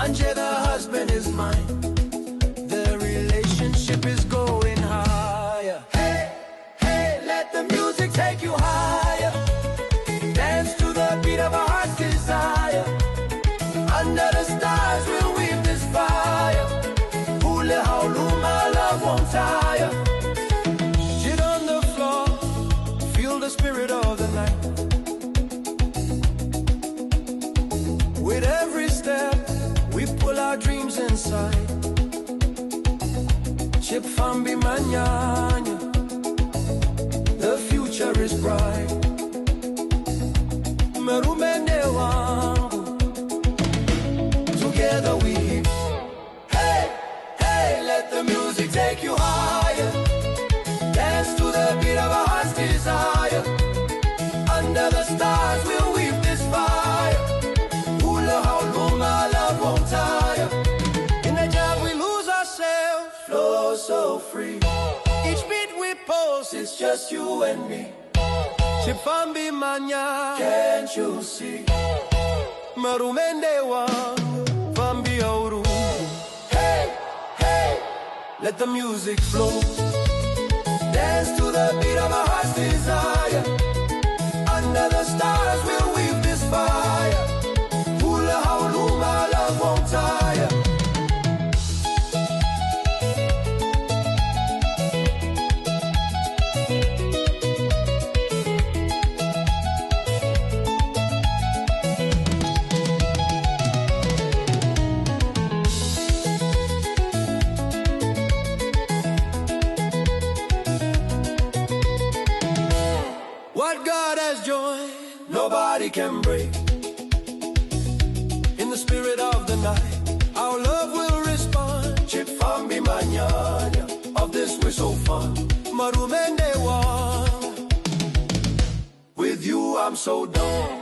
Manje, the husband is mine. The relationship is going higher. Hey, hey, let the music take you higher. Dance to the beat of a heart's desire. Under the stars we'll weave this fire. Hula haulu, my love won't tire. Sit on the floor, feel the spirit of the night. With every step, we pull our dreams inside. Chipfambi, Manyanya, the future is bright. Merumende wangu, together we hit. Hey, hey, let the music take you higher. Dance to the beat of our heart's desire. Under the stars we'll weave this fire. Hula haulu, my love won't tire. In the job we lose ourselves, flow so free. Each beat we pulse, it's just you and me. Chipfambi manya, can't you see? Marumende wangu, fambi auru. Hey, hey, let the music flow. Dance to the beat of our heart's desire. Under the stars we'll weave this fire. Hula haulu, my love won't tire. What God has joined, nobody can break. In the spirit of the night, our love will respond. Chipfambi Manyanya, of this we're so fond. Marumende one, with you I'm so done.